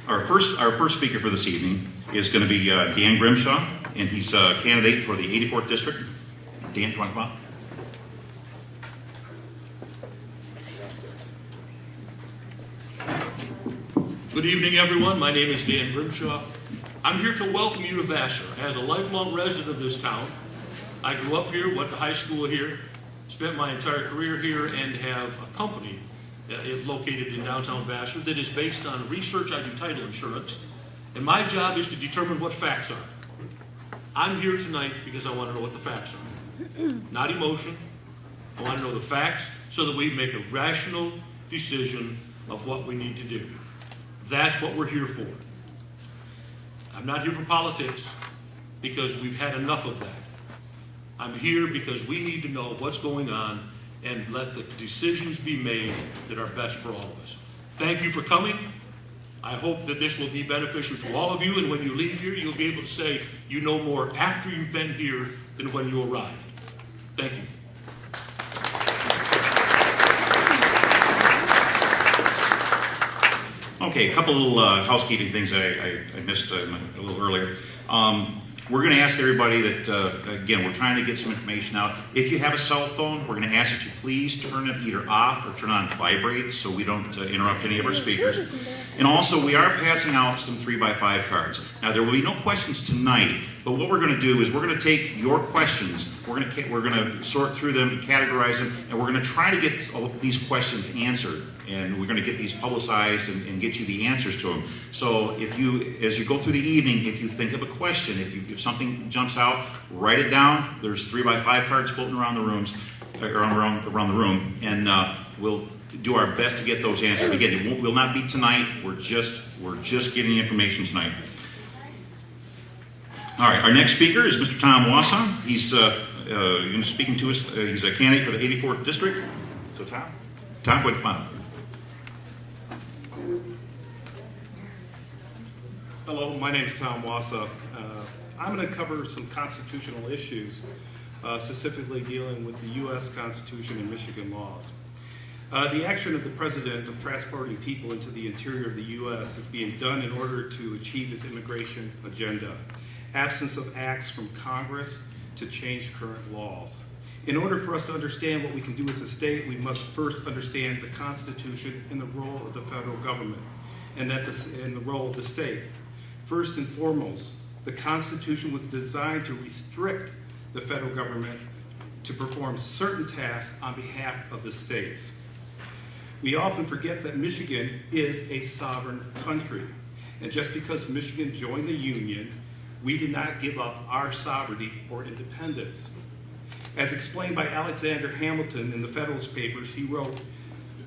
Our first speaker for this evening is going to be Dan Grimshaw, and he's a candidate for the 84th District. Dan, do you want to come up? Good evening, everyone. My name is Dan Grimshaw. I'm here to welcome you to Vassar. As a lifelong resident of this town, I grew up here, went to high school here, spent my entire career here, and have a company located in downtown Vassar that is based on research. I do title insurance, and my job is to determine what facts are. I'm here tonight because I want to know what the facts are, not emotion. I want to know the facts so that we make a rational decision of what we need to do. That's what we're here for. I'm not here for politics because we've had enough of that. I'm here because we need to know what's going on and let the decisions be made that are best for all of us. Thank you for coming. I hope that this will be beneficial to all of you, and when you leave here, you'll be able to say you know more after you've been here than when you arrived. Thank you. Okay, a couple little housekeeping things I missed a little earlier. We're going to ask everybody that, again, we're trying to get some information out. If you have a cell phone, we're going to ask that you please turn it either off or turn on vibrate so we don't interrupt any of our speakers. And also, we are passing out some 3x5 cards. Now, there will be no questions tonight, but what we're going to do is we're going to take your questions, we're going to sort through them and categorize them, and we're going to try to get all of these questions answered. And we're going to get these publicized and get you the answers to them. So if you, as you go through the evening, if you think of a question, if something jumps out, write it down. There's 3x5 cards floating around the rooms, around the room, and we'll do our best to get those answered. Again, it will not be tonight. We're just getting the information tonight. All right, our next speaker is Mr. Tom Wassar. He's going to be speaking to us. He's a candidate for the 84th District. So Tom, would you come on? Hello, my name is Tom Wassar. I'm going to cover some constitutional issues, specifically dealing with the U.S. Constitution and Michigan laws. The action of the President of transporting people into the interior of the U.S. is being done in order to achieve his immigration agenda. Absence of acts from Congress to change current laws. In order for us to understand what we can do as a state, we must first understand the Constitution and the role of the federal government, and the role of the state. First and foremost, the Constitution was designed to restrict the federal government to perform certain tasks on behalf of the states. We often forget that Michigan is a sovereign country, and just because Michigan joined the Union, we did not give up our sovereignty or independence. As explained by Alexander Hamilton in the Federalist Papers, he wrote,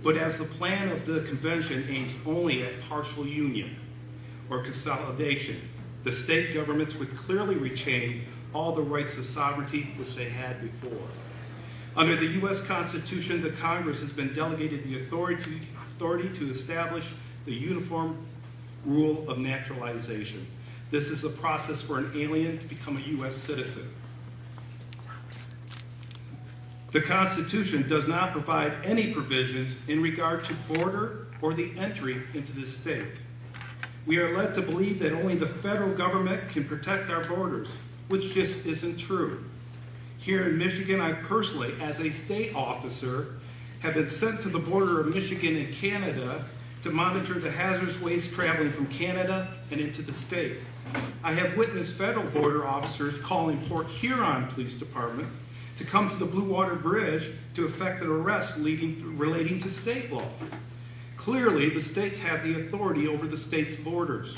"But as the plan of the convention aims only at partial union or consolidation, the state governments would clearly retain all the rights of sovereignty which they had before. Under the U.S. Constitution, the Congress has been delegated the authority to establish the uniform rule of naturalization. This is a process for an alien to become a U.S. citizen. The Constitution does not provide any provisions in regard to border or the entry into the state. We are led to believe that only the federal government can protect our borders, which just isn't true. Here in Michigan, I personally, as a state officer, have been sent to the border of Michigan and Canada to monitor the hazardous waste traveling from Canada and into the state. I have witnessed federal border officers calling Port Huron Police Department to come to the Blue Water Bridge to effect an arrest relating to state law. Clearly, the states have the authority over the state's borders.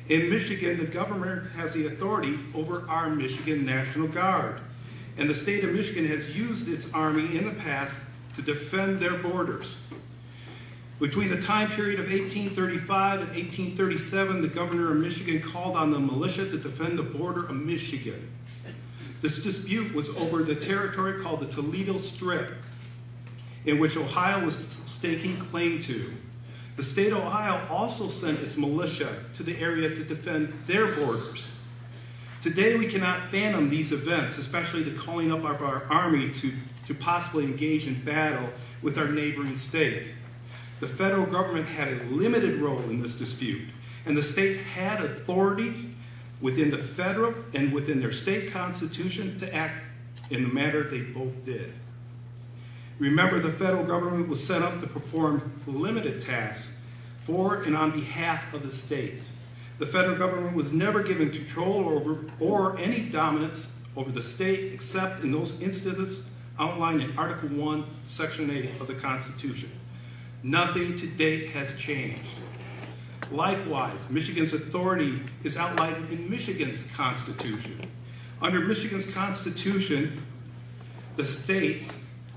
In Michigan, the government has the authority over our Michigan National Guard, and the state of Michigan has used its army in the past to defend their borders. Between the time period of 1835 and 1837, the governor of Michigan called on the militia to defend the border of Michigan. This dispute was over the territory called the Toledo Strip, in which Ohio was staking claim to. The state of Ohio also sent its militia to the area to defend their borders. Today, we cannot fathom these events, especially the calling up of our army to possibly engage in battle with our neighboring state. The federal government had a limited role in this dispute, and the state had authority within the federal and within their state constitution to act in the manner they both did. Remember, the federal government was set up to perform limited tasks for and on behalf of the states. The federal government was never given control over or any dominance over the state except in those instances outlined in Article 1, Section 8 of the Constitution. Nothing to date has changed. Likewise, Michigan's authority is outlined in Michigan's Constitution. Under Michigan's Constitution, the states,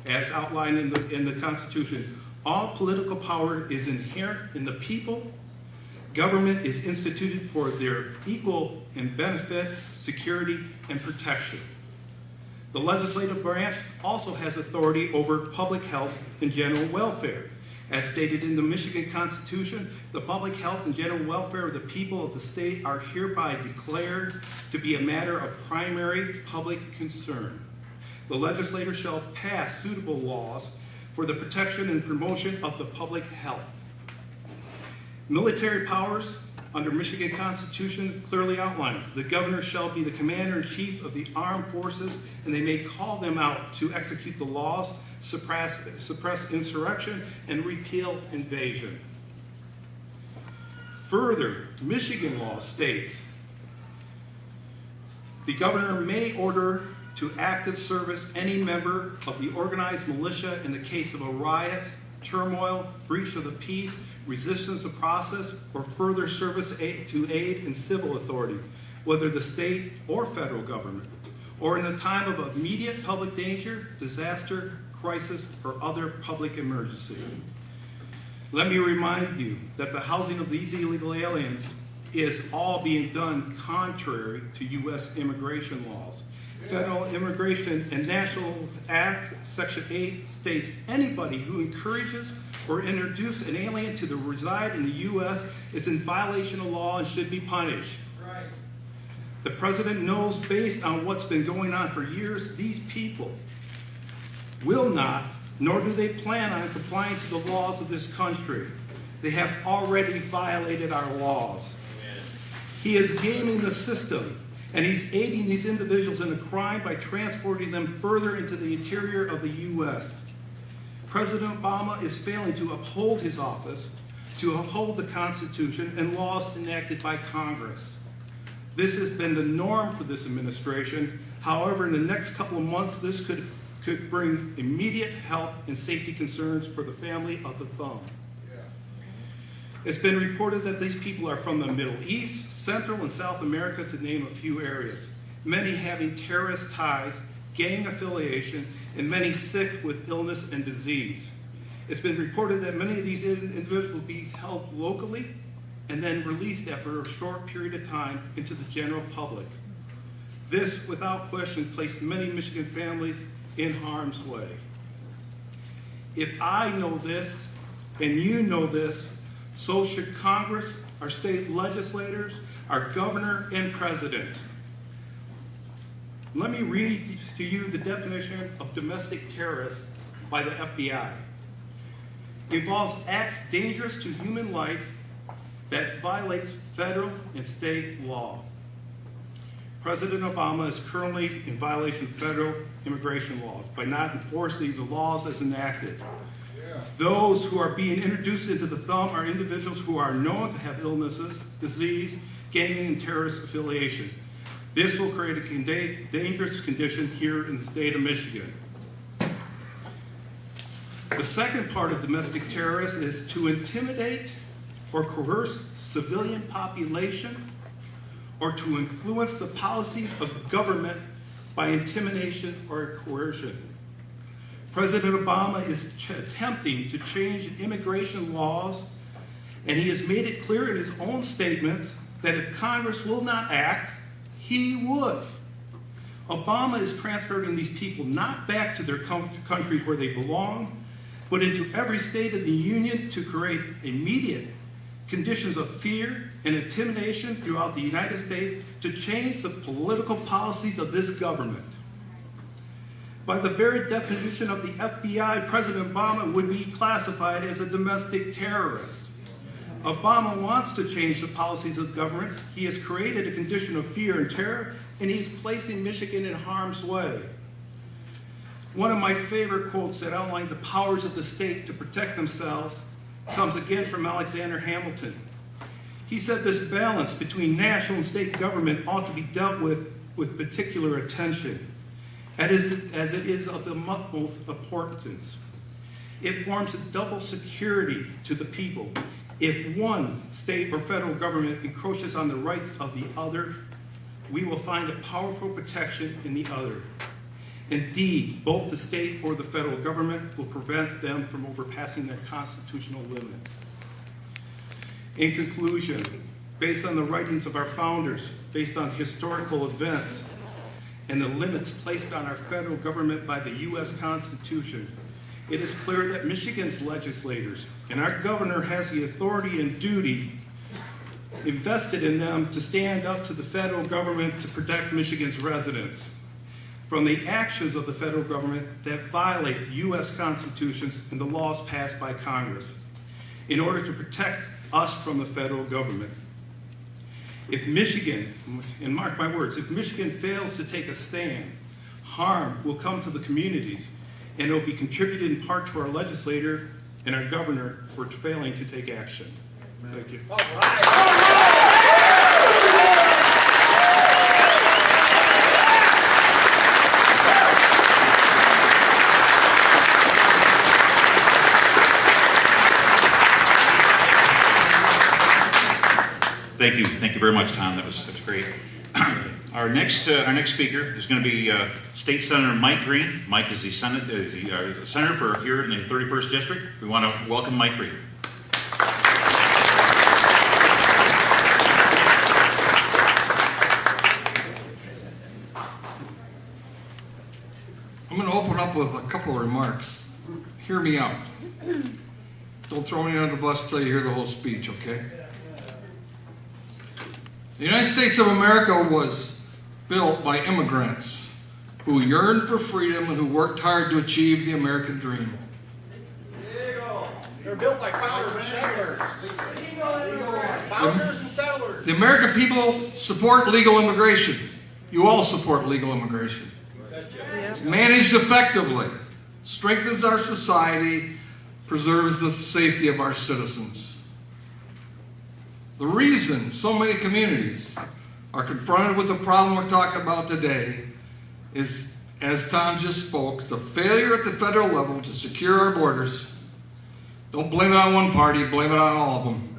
as outlined in the Constitution, all political power is inherent in the people. Government is instituted for their equal and benefit, security, and protection. The legislative branch also has authority over public health and general welfare. As stated in the Michigan Constitution, the public health and general welfare of the people of the state are hereby declared to be a matter of primary public concern. The legislature shall pass suitable laws for the protection and promotion of the public health. Military powers under Michigan Constitution clearly outlines the governor shall be the commander-in-chief of the armed forces, and they may call them out to execute the laws, suppress insurrection, and repeal invasion. Further, Michigan law states the governor may order to active service any member of the organized militia in the case of a riot, turmoil, breach of the peace, resistance of process, or further service to aid in civil authority, whether the state or federal government, or in a time of immediate public danger, disaster, crisis, or other public emergency. Let me remind you that the housing of these illegal aliens is all being done contrary to U.S. immigration laws. Federal Immigration and National Act, Section 8 states anybody who encourages or introduces an alien to reside in the U.S. is in violation of law and should be punished. Right. The president knows, based on what's been going on for years, these people will not, nor do they plan on complying to the laws of this country. They have already violated our laws. Amen. He is gaming the system, and he's aiding these individuals in a crime by transporting them further into the interior of the U.S. President Obama is failing to uphold his office, to uphold the Constitution and laws enacted by Congress. This has been the norm for this administration. However, in the next couple of months, this could bring immediate health and safety concerns for the family of the thumb. It's been reported that these people are from the Middle East, Central and South America, to name a few areas, many having terrorist ties, gang affiliation, and many sick with illness and disease. It's been reported that many of these individuals will be held locally and then released after a short period of time into the general public. This, without question, placed many Michigan families in harm's way. If I know this, and you know this, so should Congress, our state legislators, our governor, and president. Let me read to you the definition of domestic terrorist by the FBI. It involves acts dangerous to human life that violates federal and state law. President Obama is currently in violation of federal immigration laws by not enforcing the laws as enacted. Those who are being introduced into the thumb are individuals who are known to have illnesses, disease, gang and terrorist affiliation. This will create a dangerous condition here in the state of Michigan. The second part of domestic terrorism is to intimidate or coerce civilian population or to influence the policies of government by intimidation or coercion. President Obama is attempting to change immigration laws, and he has made it clear in his own statements that if Congress will not act, he would. Obama is transferring these people not back to their countries where they belong, but into every state of the union to create immediate conditions of fear and intimidation throughout the United States to change the political policies of this government. By the very definition of the FBI, President Obama would be classified as a domestic terrorist. Obama wants to change the policies of government. He has created a condition of fear and terror, and he's placing Michigan in harm's way. One of my favorite quotes that outlined the powers of the state to protect themselves comes again from Alexander Hamilton. He said this balance between national and state government ought to be dealt with particular attention, as it is of the utmost importance. It forms a double security to the people. If one state or federal government encroaches on the rights of the other, we will find a powerful protection in the other. Indeed, both the state or the federal government will prevent them from overpassing their constitutional limits. In conclusion, based on the writings of our founders, based on historical events, and the limits placed on our federal government by the U.S. Constitution, it is clear that Michigan's legislators and our governor has the authority and duty invested in them to stand up to the federal government to protect Michigan's residents from the actions of the federal government that violate U.S. constitutions and the laws passed by Congress in order to protect us from the federal government. If Michigan, and mark my words, if Michigan fails to take a stand, harm will come to the communities, and it will be contributed in part to our legislator and our governor for failing to take action. Thank you. Thank you very much, Tom. That's great. Our next speaker is going to be State Senator Mike Green. Mike is the senator for here in the 31st District. We want to welcome Mike Green. I'm going to open up with a couple of remarks. Hear me out. Don't throw me under the bus until you hear the whole speech, okay? The United States of America was built by immigrants who yearned for freedom and who worked hard to achieve the American dream. There you go. They're built by founders and settlers. Founders and settlers. The American people support legal immigration. You all support legal immigration. It's managed effectively, strengthens our society, preserves the safety of our citizens. The reason so many communities are confronted with the problem we're talking about today is, as Tom just spoke, it's a failure at the federal level to secure our borders. Don't blame it on one party, blame it on all of them.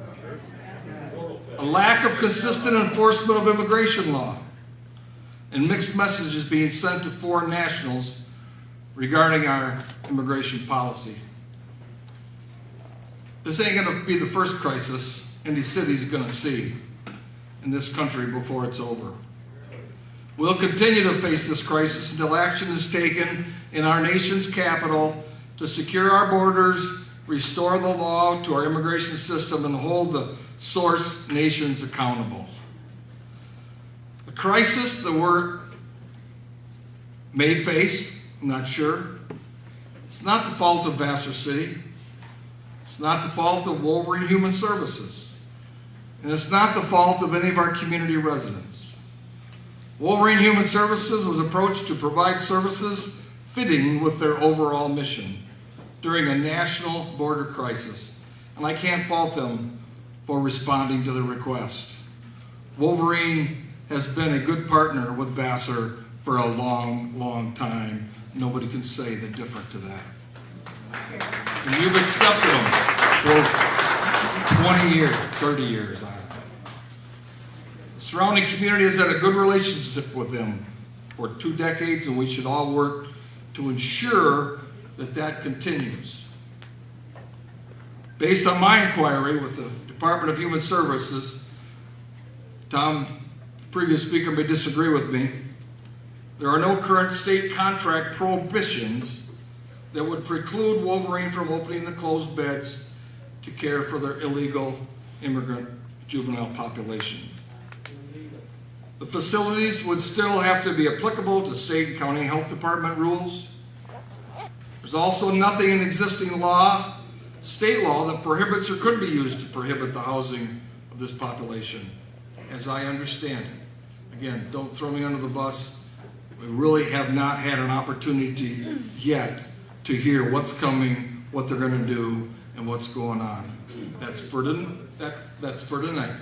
A lack of consistent enforcement of immigration law and mixed messages being sent to foreign nationals regarding our immigration policy. This ain't going to be the first crisis any city's going to see in this country before it's over. We'll continue to face this crisis until action is taken in our nation's capital to secure our borders, restore the law to our immigration system, and hold the source nations accountable. The crisis that we're may face, I'm not sure, it's not the fault of Vassar City. It's not the fault of Wolverine Human Services. And it's not the fault of any of our community residents. Wolverine Human Services was approached to provide services fitting with their overall mission during a national border crisis. And I can't fault them for responding to the request. Wolverine has been a good partner with Vassar for a long, long time. Nobody can say the different to that. And you've accepted them for 20 years, 30 years. The surrounding community has had a good relationship with them for 2 decades, and we should all work to ensure that that continues. Based on my inquiry with the Department of Human Services, Tom, the previous speaker, may disagree with me, there are no current state contract prohibitions that would preclude Wolverine from opening the closed beds to care for their illegal immigrant juvenile population. The facilities would still have to be applicable to state and county health department rules. There's also nothing in existing law state law that prohibits or could be used to prohibit the housing of this population, as I understand it. Again, don't throw me under the bus. We really have not had an opportunity yet to hear what's coming, what they're going to do, and what's going on. That's for tonight.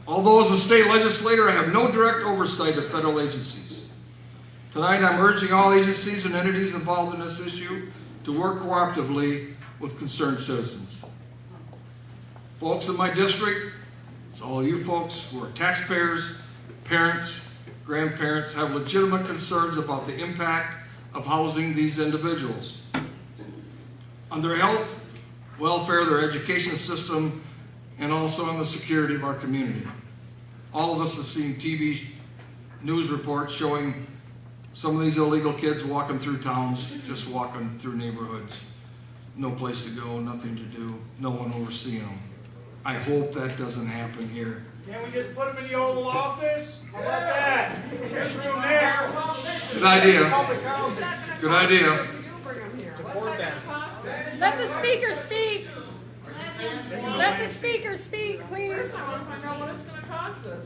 Although as a state legislator, I have no direct oversight of federal agencies. Tonight, I'm urging all agencies and entities involved in this issue to work cooperatively with concerned citizens. Folks in my district, it's all of you folks who are taxpayers, parents, grandparents, have legitimate concerns about the impact of housing these individuals on their health, welfare, their education system, and also on the security of our community. All of us have seen TV news reports showing some of these illegal kids walking through towns, just walking through neighborhoods. No place to go, nothing to do, no one overseeing them. I hope that doesn't happen here. Can't we just put them in the Oval Office? How about that? There's room there. Good idea. Public housing. Good idea. Support that. Let the speaker speak. Let the speaker speak, please. First, I want to find out what it's going to cost us.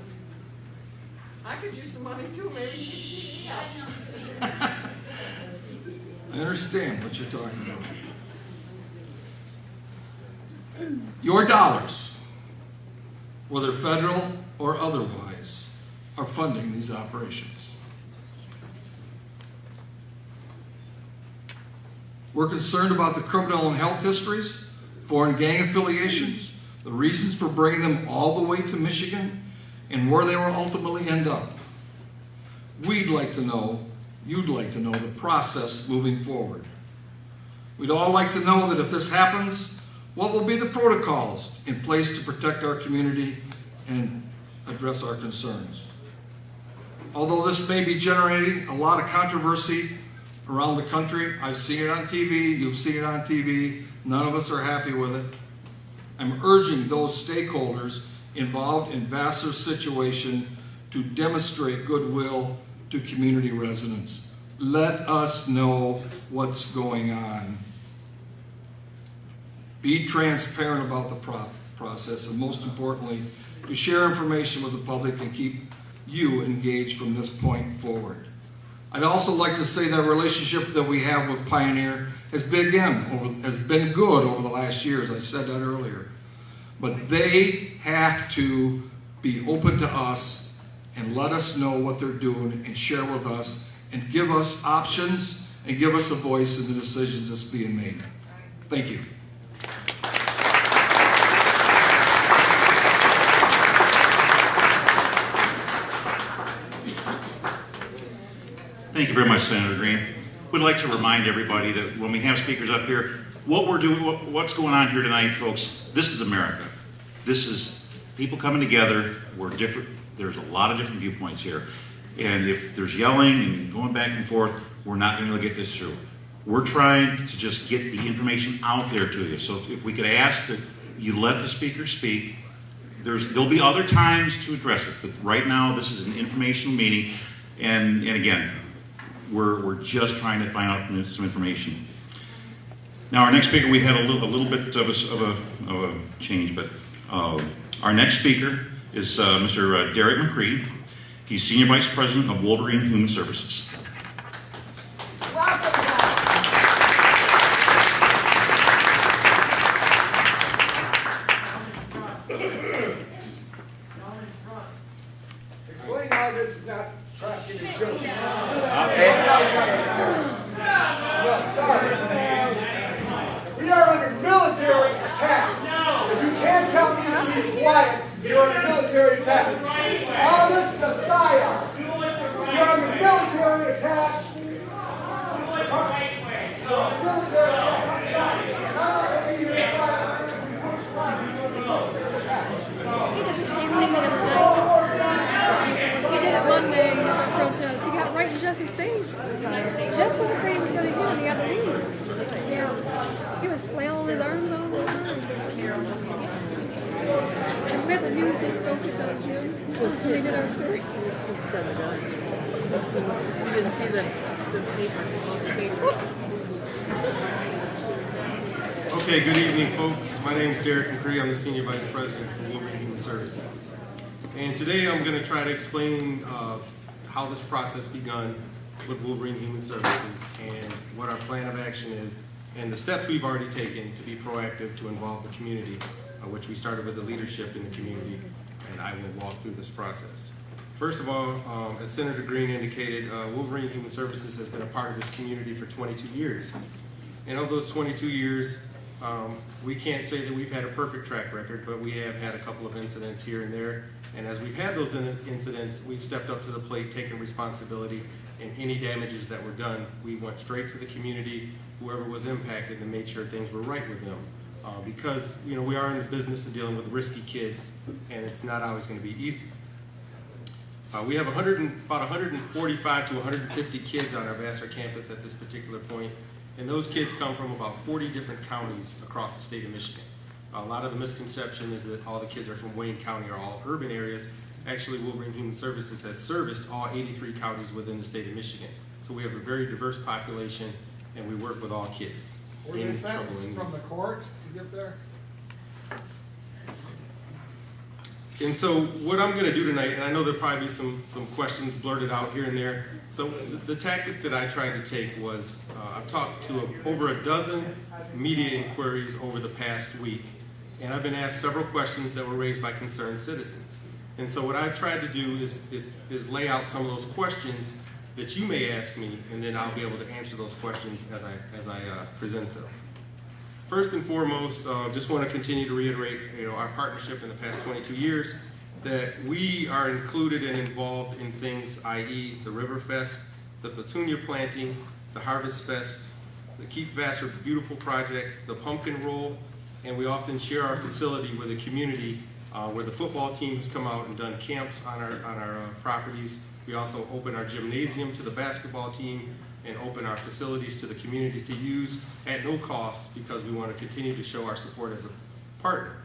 I could use some money too, maybe you can keep me up. I understand what you're talking about. Your dollars, whether federal or otherwise, are funding these operations. We're concerned about the criminal and health histories, foreign gang affiliations, the reasons for bringing them all the way to Michigan, and where they will ultimately end up. We'd like to know, you'd like to know the process moving forward. We'd all like to know that if this happens, what will be the protocols in place to protect our community and address our concerns. Although this may be generating a lot of controversy around the country, I've seen it on TV, you've seen it on TV, none of us are happy with it. I'm urging those stakeholders involved in Vassar's situation to demonstrate goodwill to community residents. Let us know what's going on. Be transparent about the process, and most importantly, to share information with the public and keep you engaged from this point forward. I'd also like to say that relationship that we have with Pioneer has been good over the last year, as I said that earlier. But they have to be open to us and let us know what they're doing and share with us and give us options and give us a voice in the decisions that's being made. Thank you. Thank you very much, Senator Green. We'd like to remind everybody that when we have speakers up here, what we're doing, what's going on here tonight, folks, this is America. This is people coming together. We're different. There's a lot of different viewpoints here. And if there's yelling and going back and forth, we're not going to get this through. We're trying to just get the information out there to you. So if we could ask that you let the speaker speak, there'll be other times to address it. But right now, this is an informational meeting. And again, we're just trying to find out some information. Now, our next speaker, we had a little bit of a change, but our next speaker is Mr. Derek McCree. He's Senior Vice President of Wolverine Human Services. Explain why this is not trafficking and children. We are under military attack. If you can't tell me to be quiet, you're under military attack. All this is a psyop. You're under military attack. He did the same thing the other night. He did it Monday at the protest. He got right in Jess's face. Jess was afraid he was going to hit him. He got to leave. Yeah. He was flailing his arms all the time. And we had the news didn't focus on him when they did our story. You didn't see the paper. Okay, good evening, folks. My name is Derek McCree. I'm the Senior Vice President for Wolverine Human Services. And today I'm going to try to explain how this process begun with Wolverine Human Services and what our plan of action is and the steps we've already taken to be proactive to involve the community, which we started with the leadership in the community, and I will walk through this process. First of all, as Senator Green indicated, Wolverine Human Services has been a part of this community for 22 years. And of those 22 years, we can't say that we've had a perfect track record, but we have had a couple of incidents here and there. And as we've had those incidents, we've stepped up to the plate, taken responsibility, and any damages that were done, we went straight to the community, whoever was impacted, and made sure things were right with them. Because we are in the business of dealing with risky kids, and it's not always going to be easy. We have about 145 to 150 kids on our Vassar campus at this particular point, and those kids come from about 40 different counties across the state of Michigan. A lot of the misconception is that all the kids are from Wayne County or all urban areas. Actually, Wolverine Human Services has serviced all 83 counties within the state of Michigan. So we have a very diverse population, and we work with all kids. Were they sentenced from the court to get there? And so what I'm going to do tonight, and I know there'll probably be some questions blurted out here and there. So the tactic that I tried to take was I've talked to over a dozen media inquiries over the past week, and I've been asked several questions that were raised by concerned citizens. And so what I've tried to do is lay out some of those questions that you may ask me, and then I'll be able to answer those questions as I present them. First and foremost, just want to continue to reiterate, our partnership in the past 22 years, that we are included and involved in things, i.e. the River Fest, the Petunia planting, the Harvest Fest, the Keep Vassar Beautiful project, the Pumpkin Roll, and we often share our facility with the community where the football team has come out and done camps on our properties. We also open our gymnasium to the basketball team and open our facilities to the community to use at no cost because we want to continue to show our support as a partner.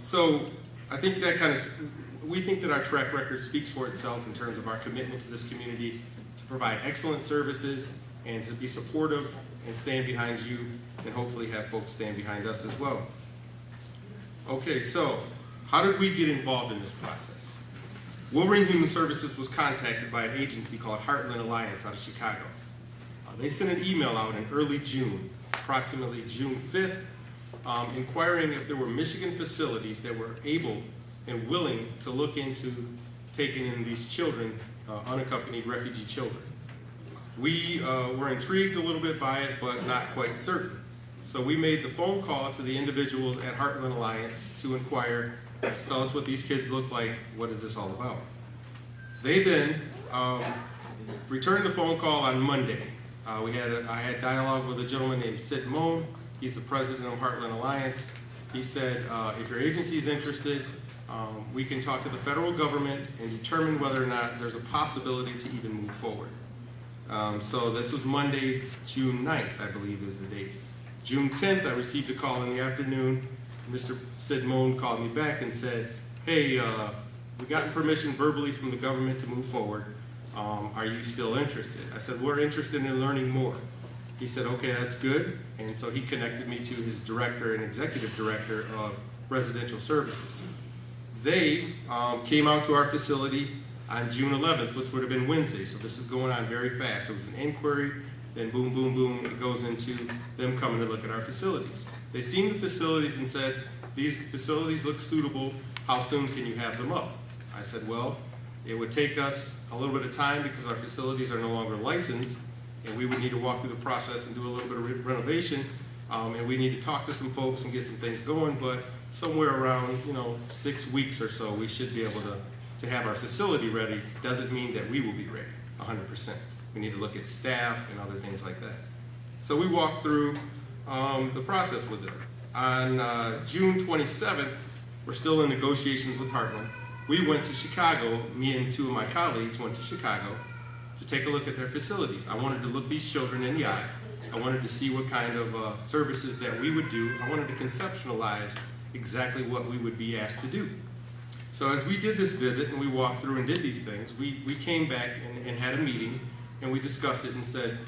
So I think that we think that our track record speaks for itself in terms of our commitment to this community to provide excellent services and to be supportive and stand behind you and hopefully have folks stand behind us as well. Okay, so how did we get involved in this process? Wolverine Human Services was contacted by an agency called Heartland Alliance out of Chicago. They sent an email out in early June, approximately June 5th, inquiring if there were Michigan facilities that were able and willing to look into taking in these children, unaccompanied refugee children. We were intrigued a little bit by it, but not quite certain. So we made the phone call to the individuals at Heartland Alliance to inquire, tell us what these kids look like, what is this all about? They then returned the phone call on Monday. I had dialogue with a gentleman named Sid Moan. He's the president of Heartland Alliance. He said, if your agency is interested, we can talk to the federal government and determine whether or not there's a possibility to even move forward. So this was Monday, June 9th, I believe is the date. June 10th, I received a call in the afternoon. Mr. Sid Moan called me back and said, hey, we gotten permission verbally from the government to move forward. Are you still interested? I said, we're interested in learning more. He said, okay, that's good. And so he connected me to his director and executive director of residential services. They came out to our facility on June 11th, which would have been Wednesday. So this is going on very fast. It was an inquiry, then boom, boom, boom, it goes into them coming to look at our facilities. They seen the facilities and said, these facilities look suitable, how soon can you have them up? I said, well, it would take us a little bit of time because our facilities are no longer licensed, and we would need to walk through the process and do a little bit of renovation, and we need to talk to some folks and get some things going, but somewhere around 6 weeks or so, we should be able to have our facility ready. Doesn't mean that we will be ready 100%. We need to look at staff and other things like that. So we walked through the process with them. On June 27th, we're still in negotiations with Heartland. We went to Chicago, me and two of my colleagues went to Chicago to take a look at their facilities. I wanted to look these children in the eye. I wanted to see what kind of services that we would do. I wanted to conceptualize exactly what we would be asked to do. So as we did this visit and we walked through and did these things, we came back and had a meeting and we discussed it and said,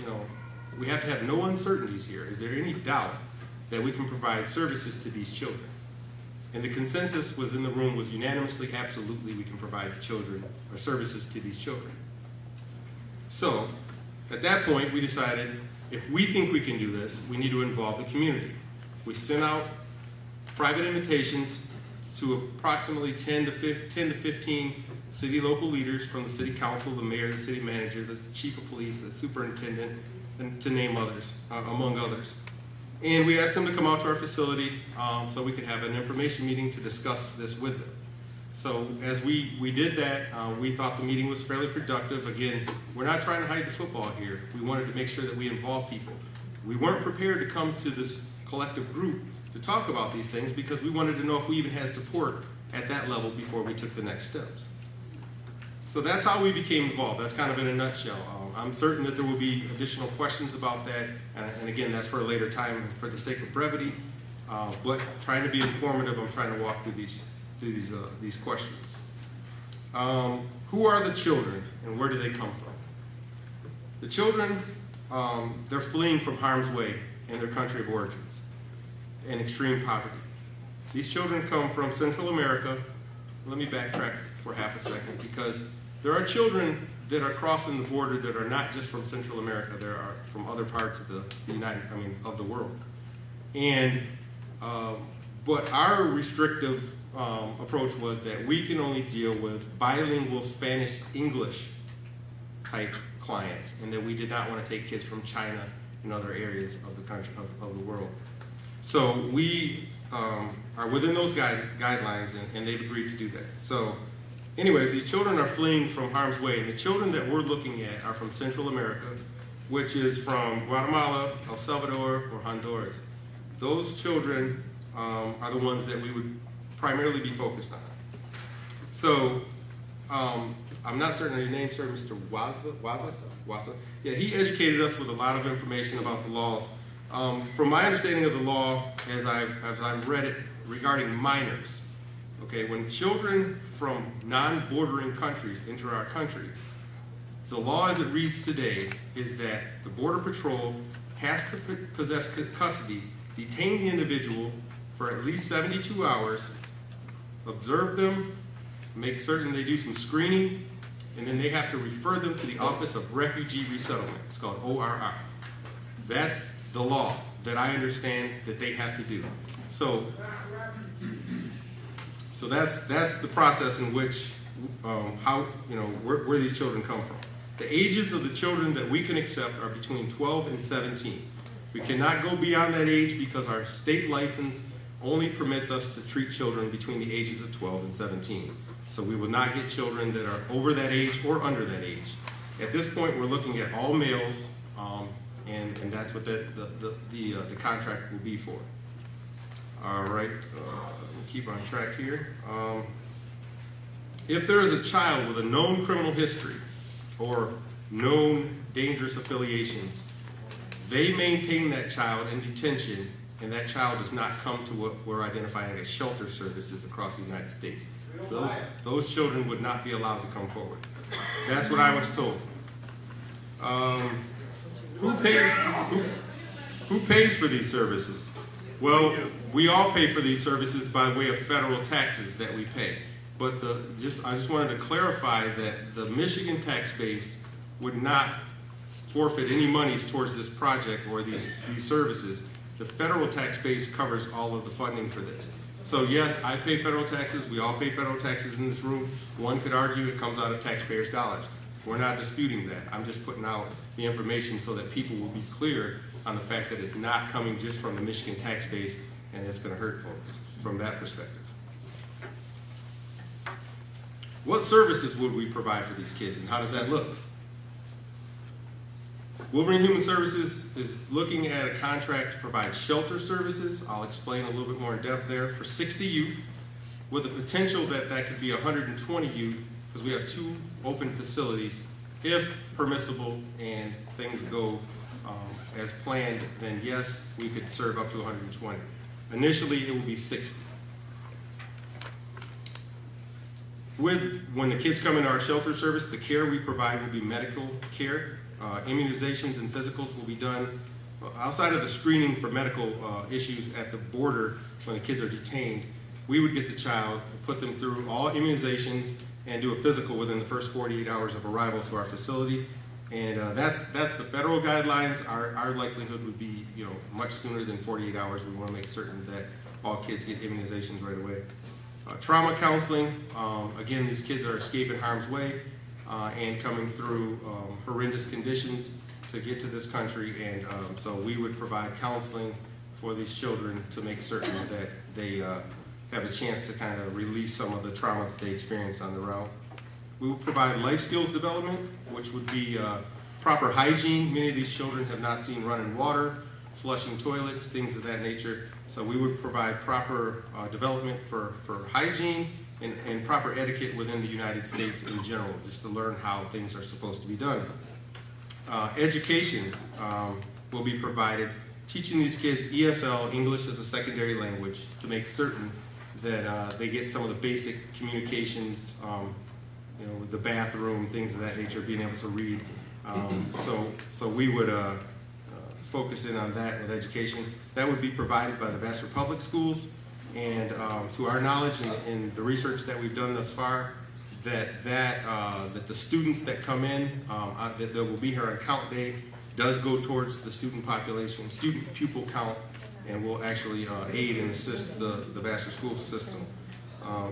we have to have no uncertainties here. Is there any doubt that we can provide services to these children. And the consensus within the room was unanimously, absolutely, we can provide children or services to these children. So, at that point, we decided if we think we can do this, we need to involve the community. We sent out private invitations to approximately 10 to 15 city local leaders from the city council, the mayor, the city manager, the chief of police, the superintendent, and to name others, among others. And we asked them to come out to our facility so we could have an information meeting to discuss this with them. So as we did that, we thought the meeting was fairly productive. Again, we're not trying to hide the football here. We wanted to make sure that we involve people. We weren't prepared to come to this collective group to talk about these things because we wanted to know if we even had support at that level before we took the next steps. So that's how we became involved. That's kind of in a nutshell. I'm certain that there will be additional questions about that, and again, that's for a later time for the sake of brevity. But trying to be informative, I'm trying to walk through these questions. Who are the children, and where do they come from? The children, they're fleeing from harm's way in their country of origins and extreme poverty. These children come from Central America. Let me backtrack for half a second, because there are children that are crossing the border that are not just from Central America. There are from other parts of of the world. And but our restrictive approach was that we can only deal with bilingual Spanish-English type clients, and that we did not want to take kids from China and other areas of the country of the world. So we are within those guidelines, and they've agreed to do that. So anyways, these children are fleeing from harm's way, and the children that we're looking at are from Central America, which is from Guatemala, El Salvador, or Honduras. Those children are the ones that we would primarily be focused on. So I'm not certain of your name, sir, Mr. Waza? Yeah, he educated us with a lot of information about the laws. From my understanding of the law, as I've read it regarding minors, okay, when children from non-bordering countries enter our country, the law as it reads today is that the Border Patrol has to possess custody, detain the individual for at least 72 hours, observe them, make certain they do some screening, and then they have to refer them to the Office of Refugee Resettlement. It's called ORR. That's the law that I understand that they have to do. So that's the process in which, where these children come from. The ages of the children that we can accept are between 12 and 17. We cannot go beyond that age because our state license only permits us to treat children between the ages of 12 and 17. So we will not get children that are over that age or under that age. At this point, we're looking at all males, and that's what the contract will be for. All right, we'll keep on track here. If there is a child with a known criminal history or known dangerous affiliations, they maintain that child in detention, and that child does not come to what we're identifying as shelter services across the United States. Those children would not be allowed to come forward. That's what I was told. Who pays for these services? Well, we all pay for these services by way of federal taxes that we pay. But I just wanted to clarify that the Michigan tax base would not forfeit any monies towards this project or these services. The federal tax base covers all of the funding for this. So yes, I pay federal taxes. We all pay federal taxes in this room. One could argue it comes out of taxpayers' dollars. We're not disputing that. I'm just putting out the information so that people will be clear on the fact that it's not coming just from the Michigan tax base, and it's going to hurt folks from that perspective. What services would we provide for these kids, and how does that look? Wolverine Human Services is looking at a contract to provide shelter services. I'll explain a little bit more in depth there, for 60 youth, with the potential that could be 120 youth, because we have 2 open facilities. If permissible and things go as planned, then yes, we could serve up to 120. Initially, it will be 60. When the kids come into our shelter service, the care we provide will be medical care. Immunizations and physicals will be done outside of the screening for medical issues at the border when the kids are detained, we would get the child, put them through all immunizations, and do a physical within the first 48 hours of arrival to our facility. And that's the federal guidelines. Our likelihood would be, much sooner than 48 hours. We want to make certain that all kids get immunizations right away. Trauma counseling, again, these kids are escaping harm's way and coming through horrendous conditions to get to this country, and so we would provide counseling for these children to make certain that they have a chance to kind of release some of the trauma that they experienced on the route. We will provide life skills development, which would be proper hygiene. Many of these children have not seen running water, flushing toilets, things of that nature. So we would provide proper development for hygiene and proper etiquette within the United States in general, just to learn how things are supposed to be done. Education will be provided, teaching these kids ESL, English as a secondary language, to make certain that they get some of the basic communications, with the bathroom, things of that nature, being able to read. So we would focus in on that with education. That would be provided by the Vassar Public Schools, and to our knowledge and the research that we've done thus far, that the students that come in, that will be here on count day, does go towards the student population, student pupil count, and will actually aid and assist the Vassar school system.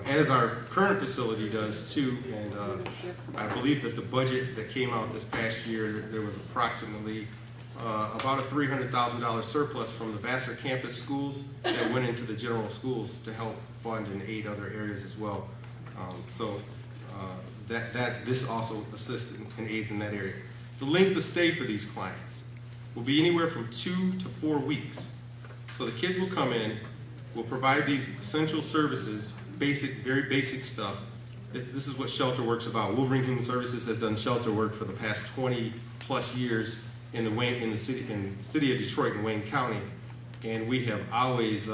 As our current facility does too, and I believe that the budget that came out this past year, there was approximately about a $300,000 surplus from the Vassar campus schools that went into the general schools to help fund and aid other areas as well. This also assists and aids in that area. The length of stay for these clients will be anywhere from 2 to 4 weeks. So the kids will come in, we'll provide these essential services, very basic stuff. This is what shelter work's about. Wolverine Human Services has done shelter work for the past 20 plus years in the city of Detroit and Wayne County, and we have always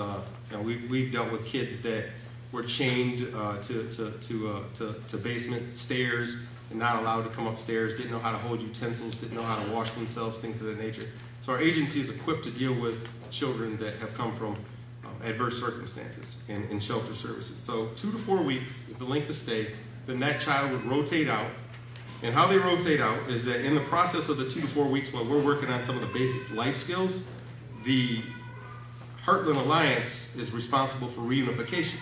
we've dealt with kids that were chained to basement stairs and not allowed to come upstairs, didn't know how to hold utensils, didn't know how to wash themselves, things of that nature. So our agency is equipped to deal with children that have come from adverse circumstances in shelter services. So 2 to 4 weeks is the length of stay. Then that child would rotate out. And how they rotate out is that in the process of the 2 to 4 weeks, while we're working on some of the basic life skills, the Heartland Alliance is responsible for reunification.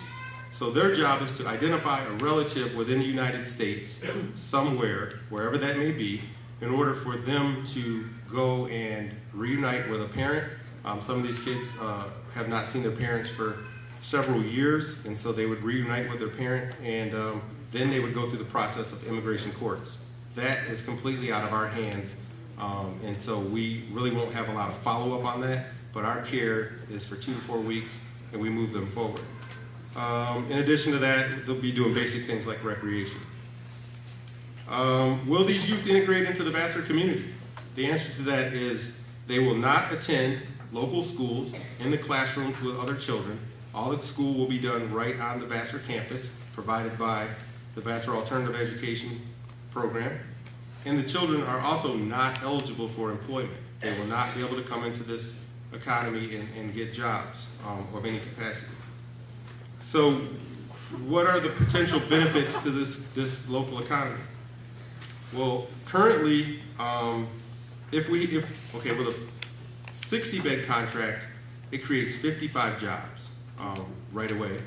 So their job is to identify a relative within the United States, somewhere, wherever that may be, in order for them to go and reunite with a parent. Some of these kids have not seen their parents for several years, and so they would reunite with their parent, and then they would go through the process of immigration courts. That is completely out of our hands, and so we really won't have a lot of follow-up on that, but our care is for 2 to 4 weeks, and we move them forward. In addition to that, they'll be doing basic things like recreation. Will these youth integrate into the Vassar community? The answer to that is they will not attend local schools in the classrooms with other children. All the school will be done right on the Vassar campus, provided by the Vassar Alternative Education Program. And the children are also not eligible for employment. They will not be able to come into this economy and get jobs of any capacity. So what are the potential benefits to this local economy? Well, currently, with a 60-bed contract, it creates 55 jobs right away.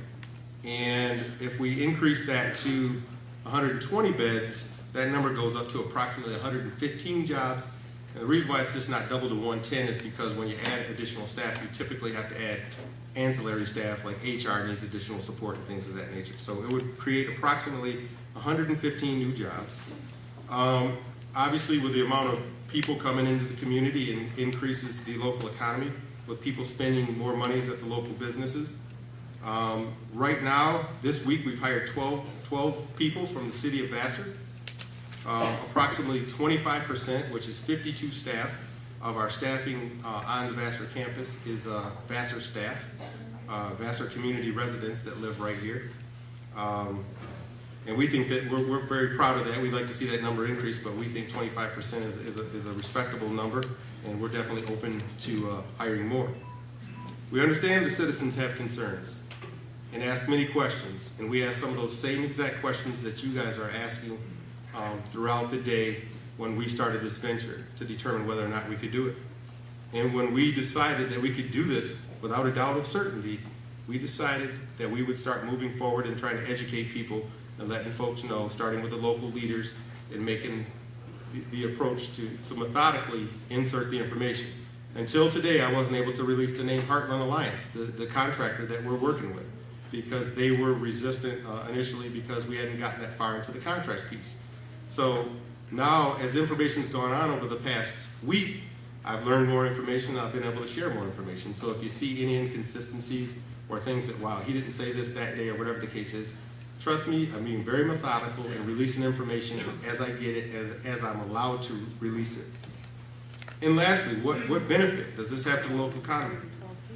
And if we increase that to 120 beds, that number goes up to approximately 115 jobs. And the reason why it's just not double to 110 is because when you add additional staff, you typically have to add ancillary staff, like HR needs additional support and things of that nature. So it would create approximately 115 new jobs. Obviously, with the amount of people coming into the community, and increases the local economy with people spending more monies at the local businesses. Right now, this week, we've hired 12 people from the city of Vassar. Approximately 25%, which is 52 staff of our staffing on the Vassar campus, is Vassar staff, Vassar community residents that live right here. And we think that we're very proud of that. We'd like to see that number increase, but we think 25% is a respectable number. and we're definitely open to hiring more. We understand the citizens have concerns and ask many questions, and we ask some of those same exact questions that you guys are asking throughout the day when we started this venture to determine whether or not we could do it. And when we decided that we could do this without a doubt of certainty, we decided that we would start moving forward and trying to educate people and letting folks know, starting with the local leaders and making the approach to methodically insert the information. Until today, I wasn't able to release the name Heartland Alliance, the contractor that we're working with, because they were resistant initially because we hadn't gotten that far into the contract piece. So now, as information's gone on over the past week, I've learned more information, and I've been able to share more information. So if you see any inconsistencies or things that, wow, he didn't say this that day or whatever the case is, trust me, I'm being very methodical and releasing information as I get it, as I'm allowed to release it. And lastly, what benefit does this have to the local economy?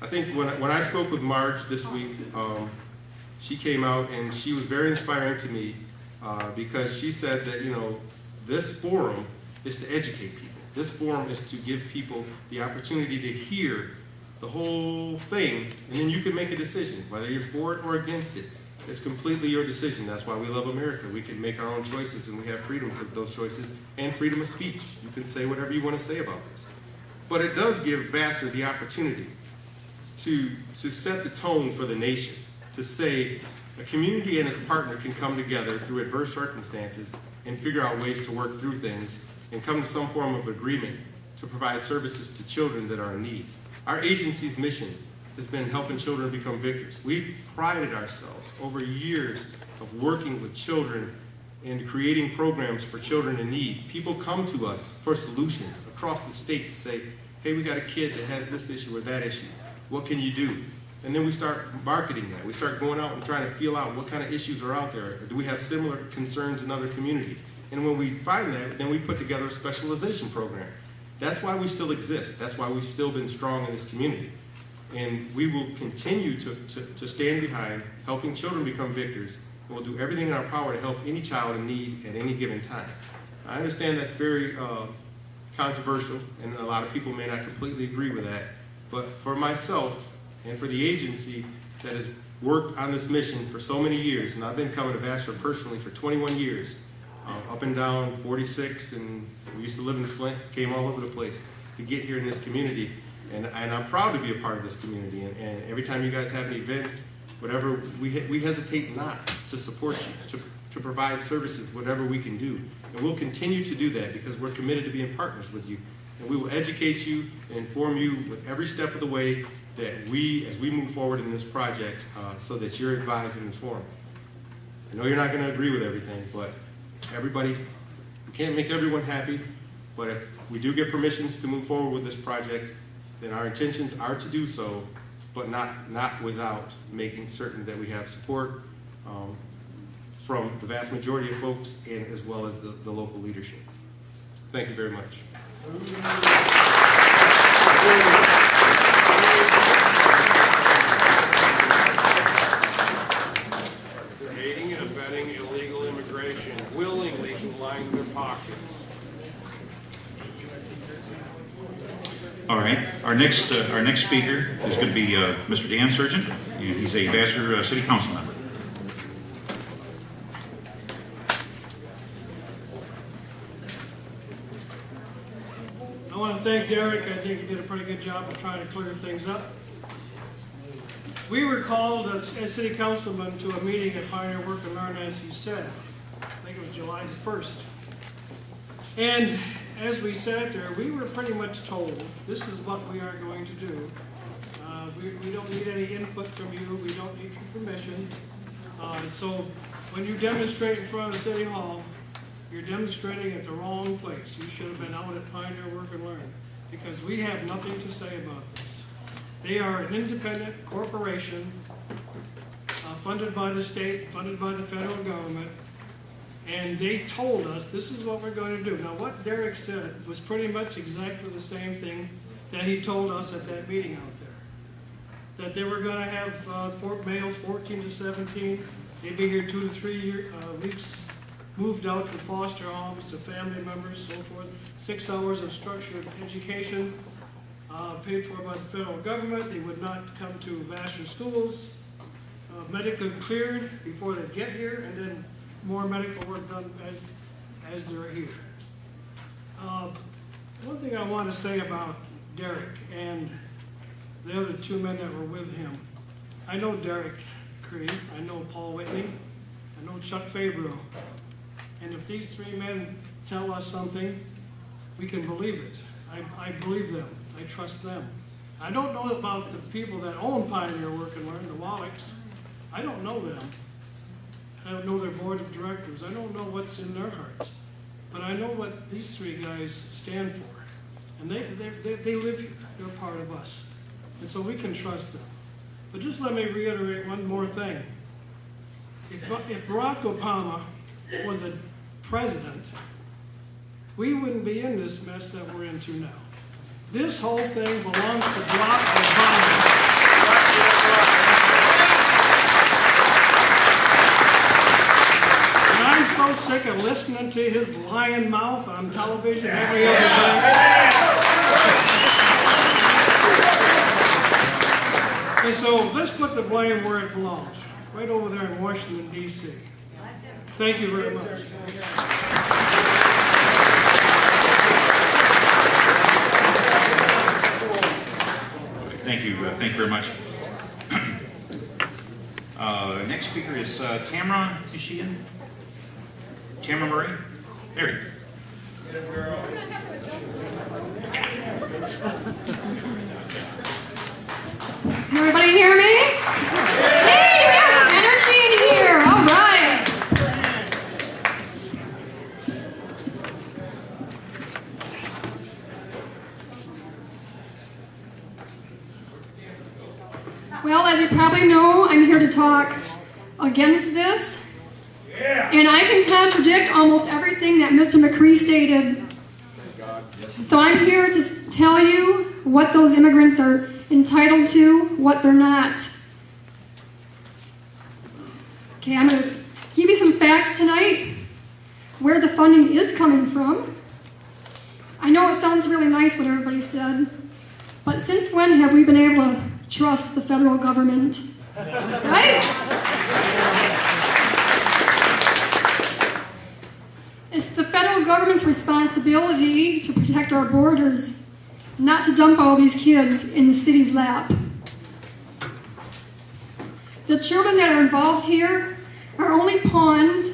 I think when I spoke with Marge this week, she came out and she was very inspiring to me because she said that, this forum is to educate people. This forum is to give people the opportunity to hear the whole thing, and then you can make a decision, whether you're for it or against it. It's completely your decision. That's why we love America. We can make our own choices, and we have freedom to those choices and freedom of speech. You can say whatever you want to say about this. But it does give Vassar the opportunity to set the tone for the nation, to say a community and its partner can come together through adverse circumstances and figure out ways to work through things and come to some form of agreement to provide services to children that are in need. Our agency's mission has been helping children become victors. We've prided ourselves over years of working with children and creating programs for children in need. People come to us for solutions across the state to say, hey, we got a kid that has this issue or that issue. What can you do? And then we start marketing that. We start going out and trying to feel out what kind of issues are out there. Do we have similar concerns in other communities? And when we find that, then we put together a specialization program. That's why we still exist. That's why we've still been strong in this community. And we will continue to stand behind helping children become victors, and we'll do everything in our power to help any child in need at any given time. I understand that's very controversial, and a lot of people may not completely agree with that, but for myself and for the agency that has worked on this mission for so many years, and I've been coming to Vassar personally for 21 years, up and down 46, and we used to live in Flint, came all over the place to get here in this community. And I'm proud to be a part of this community. And every time you guys have an event, whatever, we hesitate not to support you, to provide services, whatever we can do. And we'll continue to do that because we're committed to being partners with you. And we will educate you and inform you with every step of the way that as we move forward in this project, so that you're advised and informed. I know you're not going to agree with everything, but we can't make everyone happy. But if we do get permissions to move forward with this project, then our intentions are to do so, but not without making certain that we have support from the vast majority of folks and as well as the local leadership. Thank you very much. Aiding and abetting illegal immigration, willingly to line their pockets. All right, our next speaker is going to be Mr. Dan Surgeon, and he's a Vassar City Council member. I want to thank Derek. I think he did a pretty good job of trying to clear things up. We were called as city councilmen to a meeting at Pioneer Work and Learn, as he said. I think it was July the 1st. And as we sat there, we were pretty much told, this is what we are going to do. We don't need any input from you. We don't need your permission. So when you demonstrate in front of City Hall, you're demonstrating at the wrong place. You should have been out at Pioneer Work and Learn, because we have nothing to say about this. They are an independent corporation funded by the state, funded by the federal government, and they told us this is what we're going to do. Now, what Derek said was pretty much exactly the same thing that he told us at that meeting out there. That they were going to have males 14 to 17. They'd be here 2 to 3 weeks moved out to foster homes, to family members, so forth. 6 hours of structured education, paid for by the federal government. They would not come to Vassar schools. Medical cleared before they get here, and then more medical work done as they're here. One thing I want to say about Derek and the other 2 men that were with him. I know Derek Creed, I know Paul Whitney, I know Chuck Fabro. And if these 3 men tell us something, we can believe it. I believe them. I trust them. I don't know about the people that own Pioneer Work and Learn, the Wallachs. I don't know them. I don't know their board of directors. I don't know what's in their hearts. But I know what these 3 guys stand for. And they live here. They're part of us. And so we can trust them. But just let me reiterate one more thing. If Barack Obama was a president, we wouldn't be in this mess that we're into now. This whole thing belongs to Barack Obama. And I'm so sick of listening to his lying mouth on television every other day. And so let's put the blame where it belongs, right over there in Washington, D.C. Thank you very much. Thank you very much. Next speaker is Tamara. Is she in? Tamara Murray? There you go. Can everybody hear me? Hey, we have some energy in here. All right. Well, as you probably know, I'm here to talk against this. And I can contradict almost everything that Mr. McCree stated. So I'm here to tell you what those immigrants are entitled to, what they're not. Okay, I'm going to give you some facts tonight, where the funding is coming from. I know it sounds really nice what everybody said, but since when have we been able to trust the federal government? Right? It's the federal government's responsibility to protect our borders, not to dump all these kids in the city's lap. The children that are involved here are only pawns.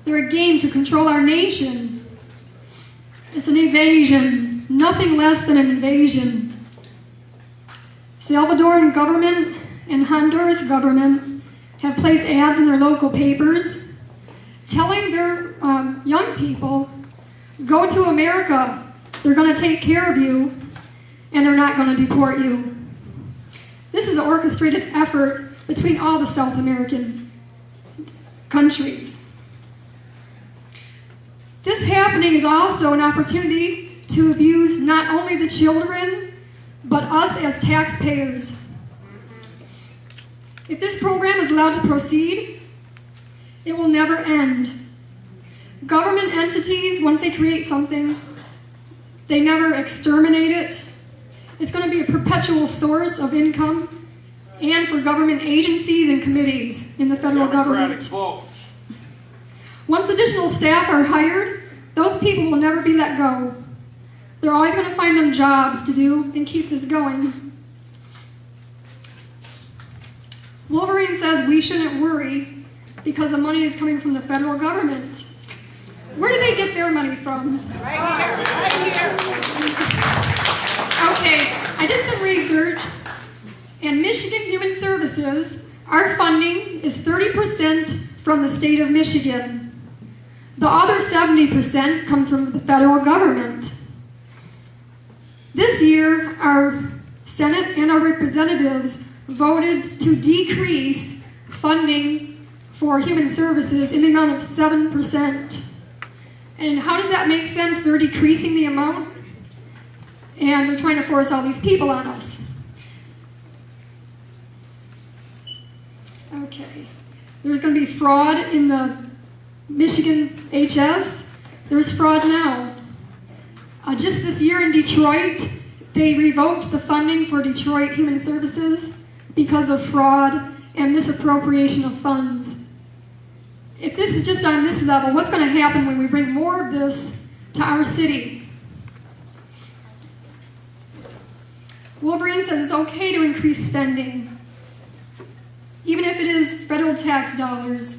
They're a game to control our nation. It's an invasion, nothing less than an invasion. Salvadoran government and Honduras government have placed ads in their local papers telling their young people, go to America. They're going to take care of you, and they're not going to deport you. This is an orchestrated effort between all the South American countries. This happening is also an opportunity to abuse not only the children, but us as taxpayers. If this program is allowed to proceed, it will never end. Government entities, once they create something, they never exterminate it. It's going to be a perpetual source of income and for government agencies and committees in the federal government. Votes. Once additional staff are hired, those people will never be let go. They're always going to find them jobs to do and keep this going. Wolverine says we shouldn't worry because the money is coming from the federal government. Where do they get their money from? Right here, right here. Okay, I did some research, and Michigan Human Services, our funding is 30% from the state of Michigan. The other 70% comes from the federal government. This year, our Senate and our representatives voted to decrease funding for human services in the amount of 7%. And how does that make sense? They're decreasing the amount, and they're trying to force all these people on us. Okay. There's going to be fraud in the Michigan HS, there's fraud now. Just this year in Detroit, they revoked the funding for Detroit Human Services because of fraud and misappropriation of funds. If this is just on this level, what's going to happen when we bring more of this to our city? Wolverine says it's okay to increase spending, even if it is federal tax dollars.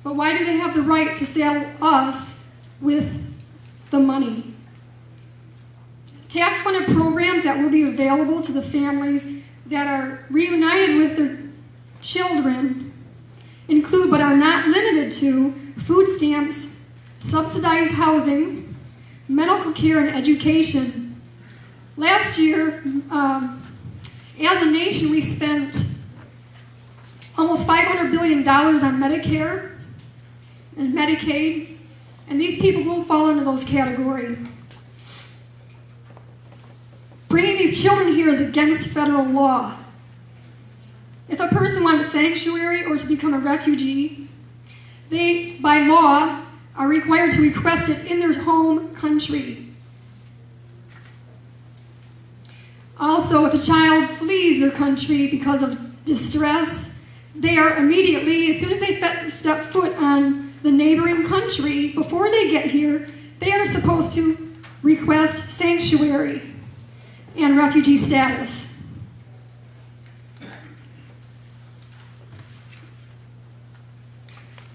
But why do they have the right to saddle us with the money? Tax-funded programs that will be available to the families that are reunited with their children include, but are not limited to, food stamps, subsidized housing, medical care, and education. Last year, as a nation, we spent almost $500 billion on Medicare and Medicaid, and these people will fall into those categories. Bringing these children here is against federal law. If a person wants sanctuary or to become a refugee, they, by law, are required to request it in their home country. Also, if a child flees their country because of distress, they are immediately, as soon as they step foot on the neighboring country, before they get here, they are supposed to request sanctuary and refugee status.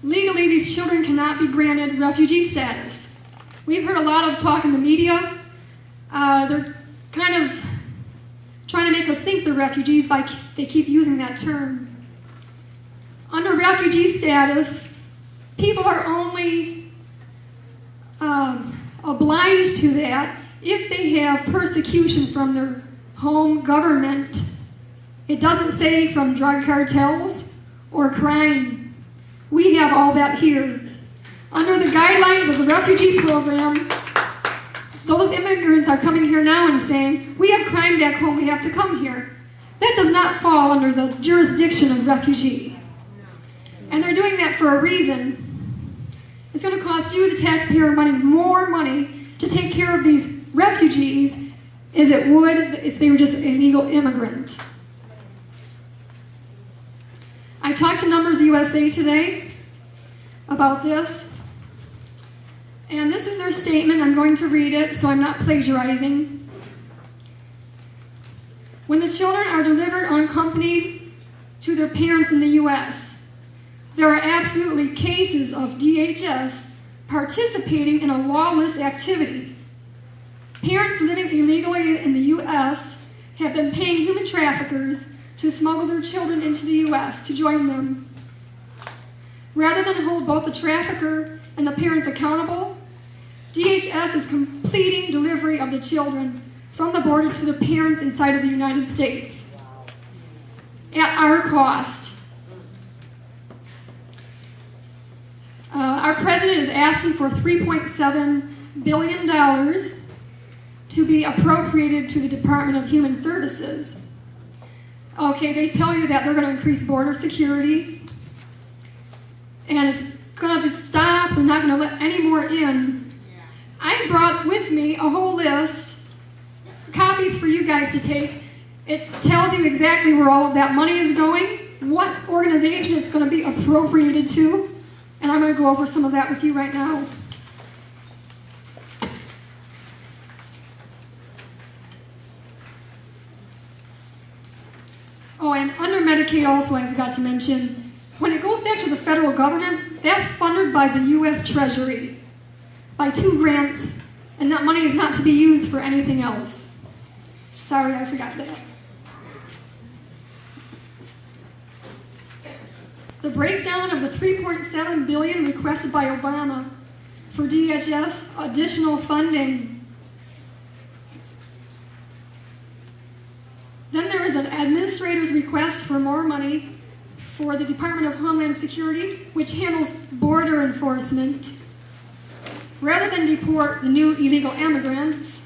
Legally, these children cannot be granted refugee status. We've heard a lot of talk in the media. They're kind of trying to make us think they're refugees by they keep using that term. Under refugee status, people are only obliged to that if they have persecution from their home government. It doesn't say from drug cartels or crime. We have all that here. Under the guidelines of the refugee program, those immigrants are coming here now and saying, we have crime back home, we have to come here. That does not fall under the jurisdiction of refugee. And they're doing that for a reason. It's going to cost you, the taxpayer, more money to take care of these refugees as it would if they were just an illegal immigrant. I talked to Numbers USA today about this, and this is their statement. I'm going to read it so I'm not plagiarizing. When the children are delivered unaccompanied to their parents in the U.S., there are absolutely cases of DHS participating in a lawless activity. Parents living illegally in the U.S. have been paying human traffickers to smuggle their children into the U.S. to join them. Rather than hold both the trafficker and the parents accountable, DHS is completing delivery of the children from the border to the parents inside of the United States at our cost. Our president is asking for $3.7 billion to be appropriated to the Department of Human Services. Okay, they tell you that they're going to increase border security, and it's going to stop. They're not going to let any more in. I brought with me a whole list, copies for you guys to take. It tells you exactly where all of that money is going, what organization it's going to be appropriated to, and I'm going to go over some of that with you right now. Oh, and under Medicaid also, I forgot to mention, when it goes back to the federal government, that's funded by the U.S. Treasury, by 2 grants, and that money is not to be used for anything else. Sorry, I forgot that. The breakdown of the $3.7 billion requested by Obama for DHS additional funding. Then there is an administrator's request for more money for the Department of Homeland Security, which handles border enforcement. Rather than deport the new illegal immigrants,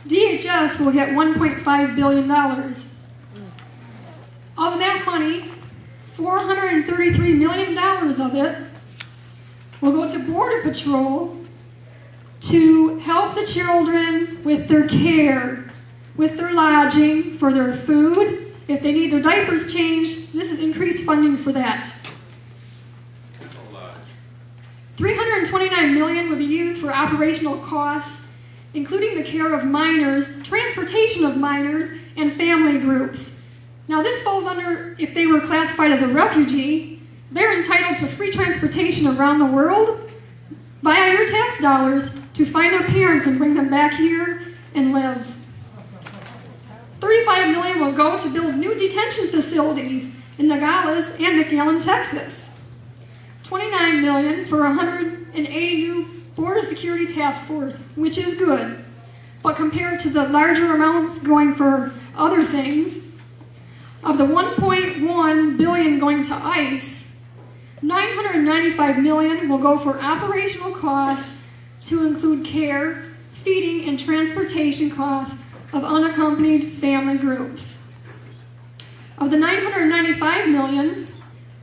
DHS will get $1.5 billion. Of that money, $433 million of it will go to Border Patrol to help the children with their care, with their lodging, for their food. If they need their diapers changed, this is increased funding for that. $329 million will be used for operational costs, including the care of minors, transportation of minors, and family groups. Now this falls under, if they were classified as a refugee, they're entitled to free transportation around the world via your tax dollars to find their parents and bring them back here and live. $35 million will go to build new detention facilities in Nogales and McAllen, Texas. $29 million for 180 new border security task force, which is good. But compared to the larger amounts going for other things, of the $1.1 billion going to ICE, $995 million will go for operational costs to include care, feeding, and transportation costs of unaccompanied family groups. Of the $995 million,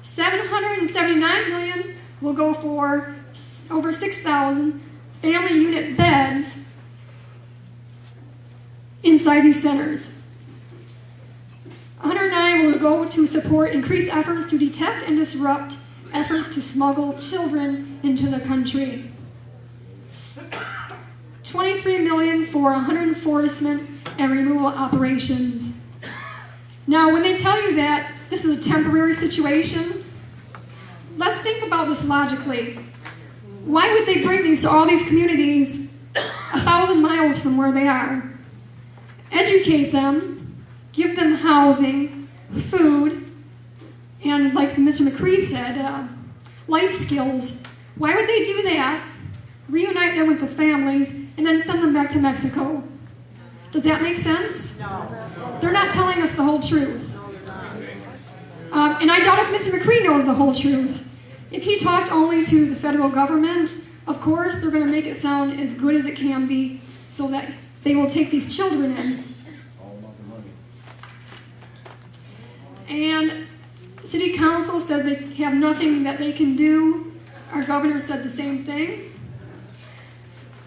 $779 million will go for over 6,000 family unit beds inside these centers. $109 will go to support increased efforts to detect and disrupt efforts to smuggle children into the country. $23 million for enforcement and removal operations. Now, when they tell you that this is a temporary situation, let's think about this logically. Why would they bring these to all these communities 1,000 miles from where they are? Educate them, give them housing, food, and like Mr. McCree said, life skills. Why would they do that, reunite them with the families, and then send them back to Mexico? Does that make sense? No. They're not telling us the whole truth. And I doubt if Mr. McCree knows the whole truth. If he talked only to the federal government, of course, they're going to make it sound as good as it can be so that they will take these children in. And City Council says they have nothing that they can do. Our governor said the same thing.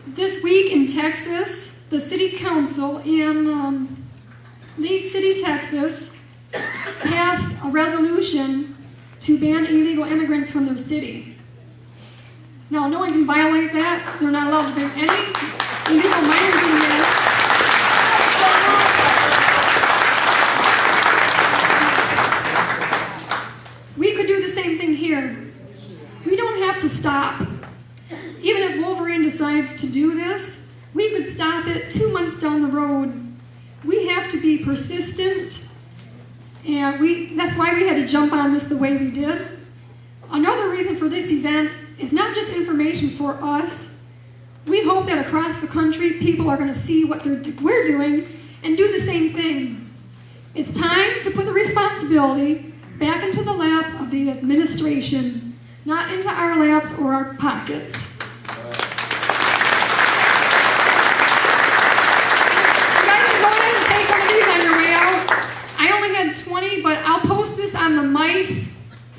This week in Texas, the City Council in League City, Texas, passed a resolution to ban illegal immigrants from their city. Now, no one can violate that. They're not allowed to bring any illegal minors in there. We could do the same thing here. We don't have to stop. Even if Wolverine decides to do this, we could stop it 2 months down the road. We have to be persistent, and that's why we had to jump on this the way we did. Another reason for this event is not just information for us. We hope that across the country, people are going to see what we're doing and do the same thing. It's time to put the responsibility back into the lap of the administration, not into our laps or our pockets. I only had 20, but I'll post this on the MICE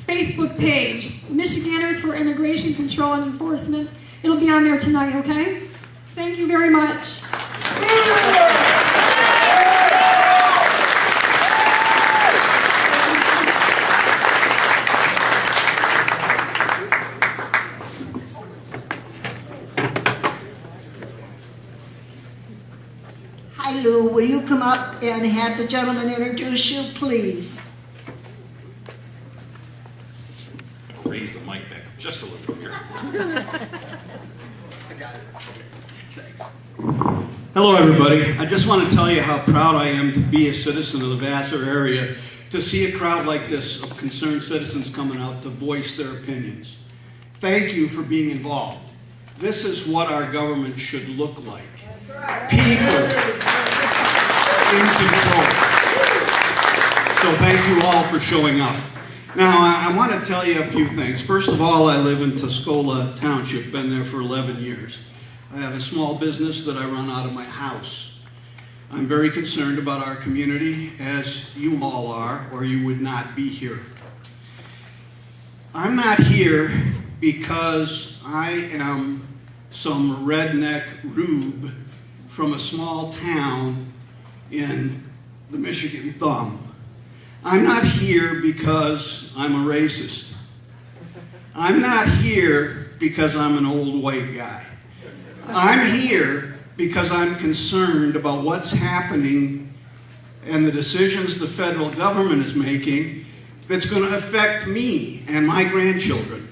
Facebook page, Michiganders for Immigration Control and Enforcement. It'll be on there tonight, okay? Thank you very much. Hi, Lou. Will you come up and have the gentleman introduce you, please? Raise the mic back just a little bit here. Hello, everybody. I just want to tell you how proud I am to be a citizen of the Vassar area, to see a crowd like this of concerned citizens coming out to voice their opinions. Thank you for being involved. This is what our government should look like. People in control. So thank you all for showing up. Now, I want to tell you a few things. First of all, I live in Tuscola Township, been there for 11 years. I have a small business that I run out of my house. I'm very concerned about our community, as you all are, or you would not be here. I'm not here because I am some redneck rube from a small town in the Michigan Thumb. I'm not here because I'm a racist. I'm not here because I'm an old white guy. I'm here because I'm concerned about what's happening and the decisions the federal government is making that's going to affect me and my grandchildren.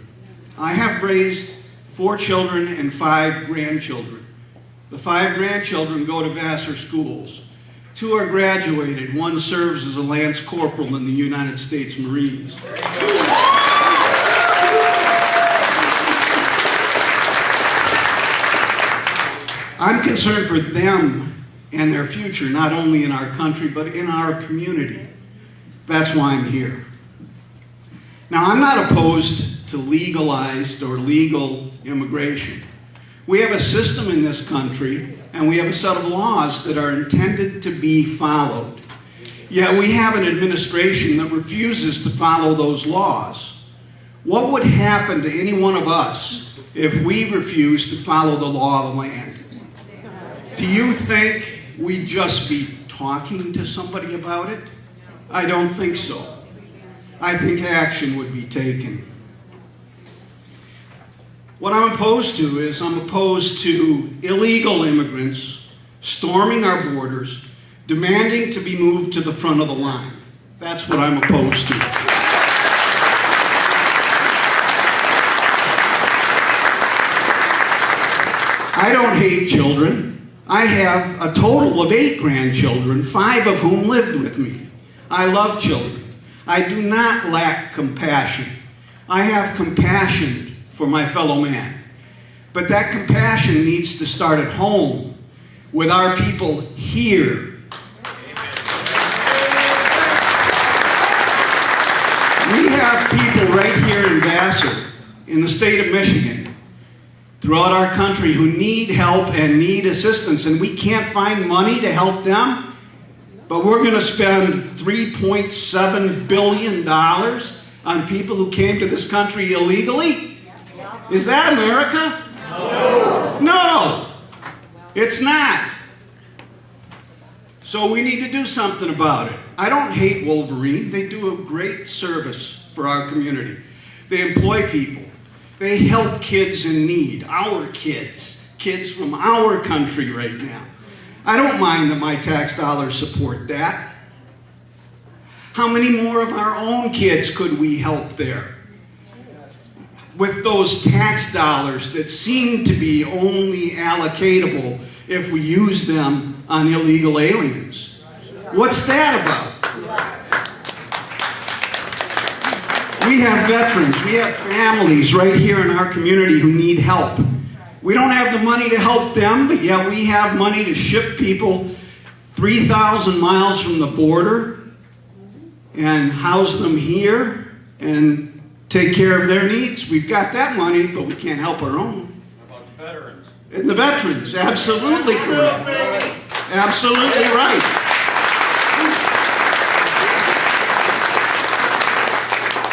I have raised 4 children and 5 grandchildren. The 5 grandchildren go to Vassar schools. 2 are graduated. 1 serves as a Lance Corporal in the United States Marines. I'm concerned for them and their future, not only in our country, but in our community. That's why I'm here. Now, I'm not opposed to legalized or legal immigration. We have a system in this country, and we have a set of laws that are intended to be followed. Yet we have an administration that refuses to follow those laws. What would happen to any one of us if we refused to follow the law of the land? Do you think we'd just be talking to somebody about it? I don't think so. I think action would be taken. What I'm opposed to is I'm opposed to illegal immigrants storming our borders, demanding to be moved to the front of the line. That's what I'm opposed to. I don't hate children. I have a total of 8 grandchildren, 5 of whom lived with me. I love children. I do not lack compassion. I have compassion for my fellow man. But that compassion needs to start at home with our people here. We have people right here in Vassar, in the state of Michigan, throughout our country who need help and need assistance, and we can't find money to help them, but we're going to spend $3.7 billion on people who came to this country illegally? Is that America? No. No, it's not. So we need to do something about it. I don't hate Wolverine. They do a great service for our community. They employ people. They help kids in need, our kids from our country right now. I don't mind that my tax dollars support that. How many more of our own kids could we help there with those tax dollars that seem to be only allocatable if we use them on illegal aliens? What's that about? We have veterans, we have families right here in our community who need help. We don't have the money to help them, but yet we have money to ship people 3,000 miles from the border and house them here and take care of their needs. We've got that money, but we can't help our own. How about the veterans? And the veterans, absolutely correct. Absolutely right.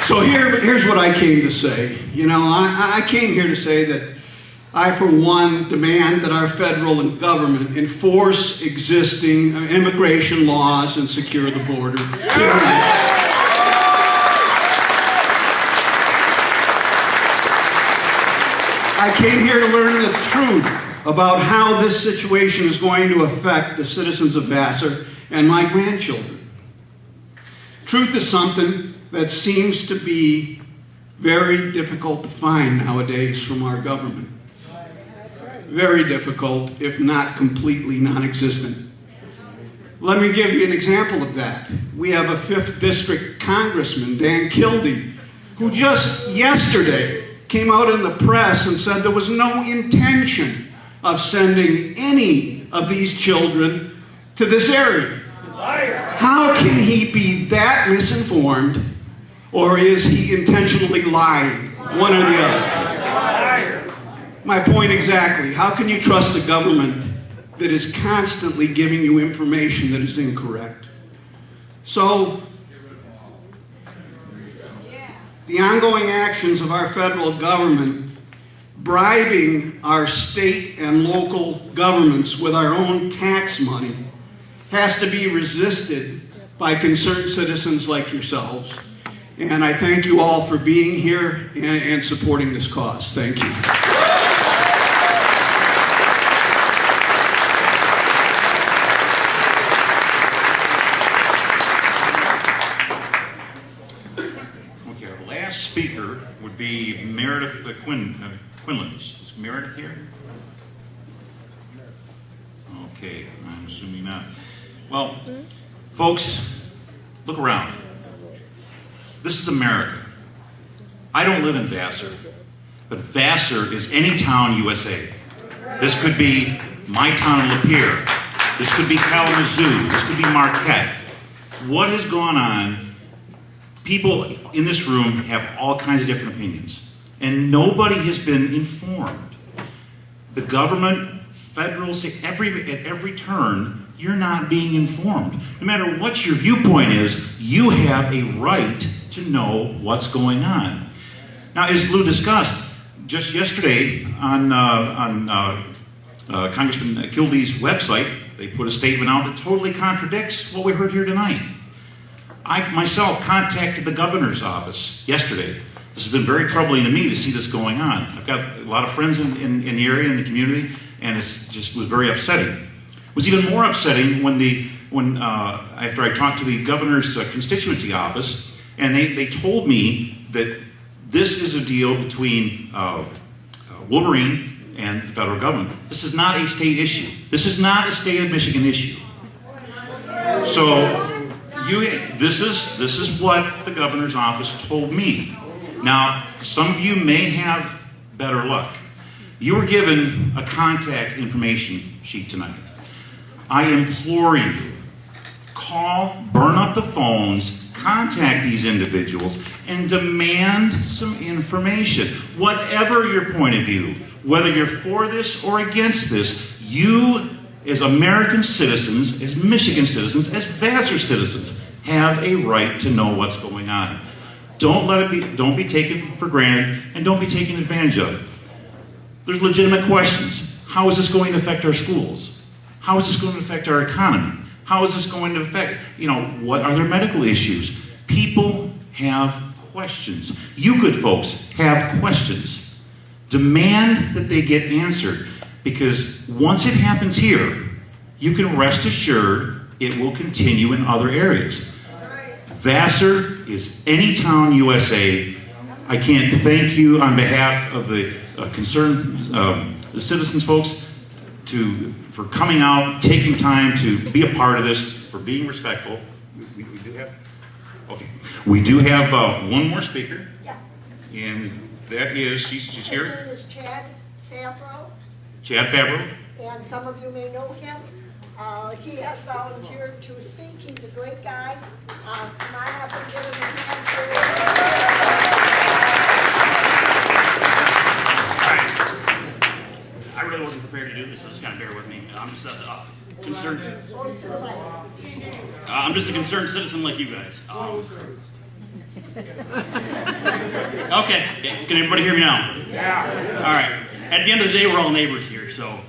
So here's what I came to say. You know, I came here to say that I, for one, demand that our federal government enforce existing immigration laws and secure the border. I came here to learn the truth about how this situation is going to affect the citizens of Vassar and my grandchildren. Truth is something that seems to be very difficult to find nowadays from our government. Very difficult, if not completely non-existent. Let me give you an example of that. We have a 5th District Congressman, Dan Kildee, who just yesterday came out in the press and said there was no intention of sending any of these children to this area. How can he be that misinformed, or is he intentionally lying? One or the other. My point exactly. How can you trust a government that is constantly giving you information that is incorrect? So, the ongoing actions of our federal government bribing our state and local governments with our own tax money has to be resisted by concerned citizens like yourselves. And I thank you all for being here and supporting this cause. Thank you. Okay, our last speaker would be Meredith Quinlan's. Is Meredith here? Okay, I'm assuming not. Well, folks, look around. This is America. I don't live in Vassar, but Vassar is any town USA. This could be my town of Lapeer. This could be Kalamazoo. This could be Marquette. What has gone on? People in this room have all kinds of different opinions, and nobody has been informed. The government, federal, state, at every turn, you're not being informed. No matter what your viewpoint is, you have a right to know what's going on. Now, as Lou discussed, just yesterday on Congressman Kilday's website, they put a statement out that totally contradicts what we heard here tonight. I myself contacted the governor's office yesterday. This has been very troubling to me to see this going on. I've got a lot of friends in the area, in the community, and it just was very upsetting. It was even more upsetting when after I talked to the governor's constituency office, and they told me that this is a deal between Wolverine and the federal government. This is not a state issue. This is not a state of Michigan issue. So this is what the governor's office told me. Now, some of you may have better luck. You were given a contact information sheet tonight. I implore you, call, burn up the phones, contact these individuals, and demand some information. Whatever your point of view, whether you're for this or against this, you, as American citizens, as Michigan citizens, as Vassar citizens, have a right to know what's going on. Don't be taken for granted, and don't be taken advantage of. There's legitimate questions. How is this going to affect our schools? How is this going to affect our economy? How is this going to affect, what are their medical issues? People have questions. You good folks have questions. Demand that they get answered, because once it happens here, you can rest assured it will continue in other areas. Vassar is any town USA. I can't thank you on behalf of the concerned the citizens folks for coming out, taking time to be a part of this, for being respectful. We do have one more speaker. Yeah. And that is, she's here. His name is Chad Favreau. Chad Favreau. And some of you may know him. He has volunteered to speak. He's a great guy. Come on up and give him a hand. I really wasn't prepared to do this, so just kind of bear with me. I'm just concerned. I'm just a concerned citizen like you guys. Okay, can everybody hear me now? Yeah. All right. At the end of the day, we're all neighbors here, so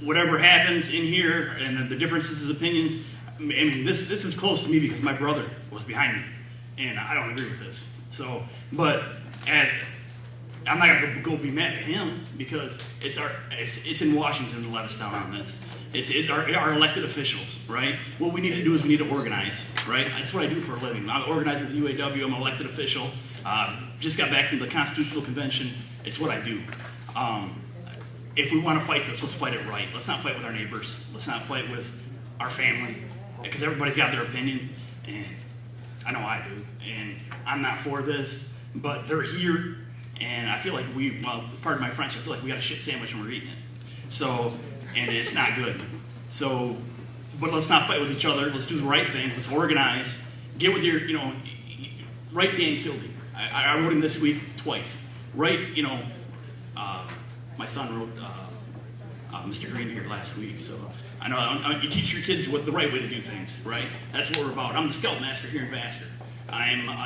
whatever happens in here and the differences of opinions, I mean, this is close to me because my brother was behind me, and I don't agree with this. So, but I'm not going to go be mad at him because it's in Washington to let us down on this. It's our elected officials, right? What we need to do is we need to organize, right? That's what I do for a living. I organize with the UAW. I'm an elected official. Just got back from the Constitutional Convention. It's what I do. If we want to fight this, let's fight it right. Let's not fight with our neighbors. Let's not fight with our family, because everybody's got their opinion, and I know I do. And I'm not for this, but they're here. And I feel like pardon my French, I feel like we got a shit sandwich when we're eating it. So, and it's not good. So, but let's not fight with each other. Let's do the right thing. Let's organize. Get with your, write Dan Kildee. I wrote him this week twice. Write, my son wrote Mr. Green here last week. So I know you teach your kids the right way to do things, right? That's what we're about. I'm the scoutmaster here in Vassar.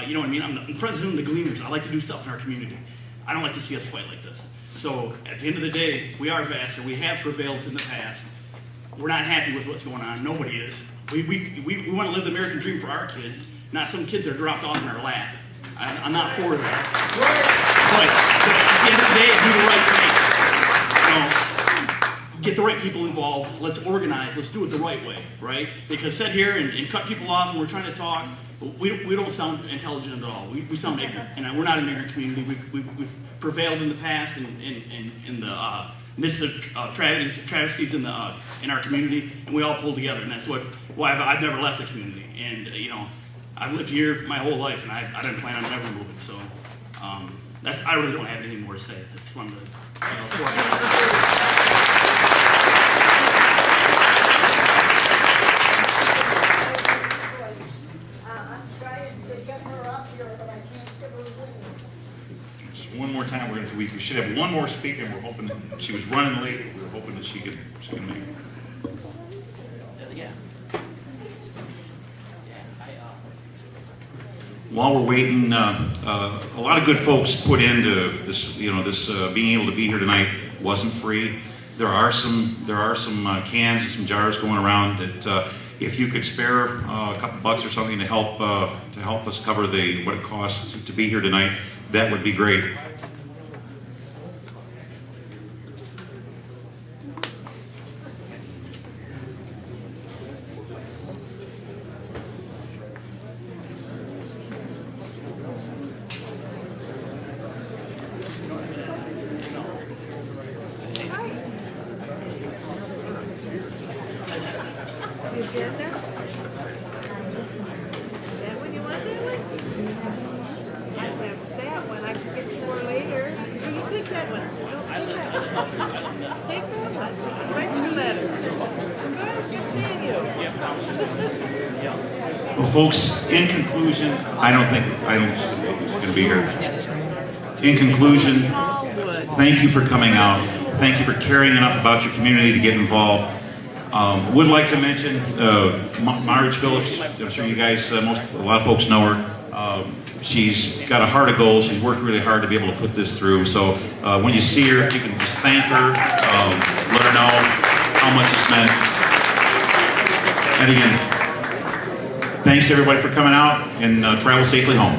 You know what I mean? I'm the president of the Gleaners. I like to do stuff in our community. I don't like to see us fight like this. So at the end of the day, we are Vassar. We have prevailed in the past. We're not happy with what's going on. Nobody is. We want to live the American dream for our kids, not some kids that are dropped off in our lap. I'm not for that. But at the end of the day, do the right thing. Get the right people involved. Let's organize. Let's do it the right way, right? Because sit here and cut people off when we're trying to talk, we don't sound intelligent at all. We sound ignorant, and we're not an ignorant community. We've prevailed in the past in the midst of travesties in our community, and we all pull together, and that's why I've never left the community. And I've lived here my whole life, and I didn't plan on ever moving. So I really don't have anything more to say. That's one of the. One more time, we should have one more speaker, and we're hoping that she was running late. We were hoping that she could make it. While we're waiting, a lot of good folks put into this. This being able to be here tonight wasn't free. There are some cans and some jars going around that if you could spare a couple bucks or something to help us cover what it costs to be here tonight, that would be great. Well, folks, in conclusion, I don't think it's going to be here. In conclusion, thank you for coming out. Thank you for caring enough about your community to get involved. Would like to mention Marge Phillips. I'm sure you guys, a lot of folks know her. She's got a heart of gold. She's worked really hard to be able to put this through. So when you see her, you can just thank her, let her know how much it's meant. And again, thanks to everybody for coming out, and travel safely home.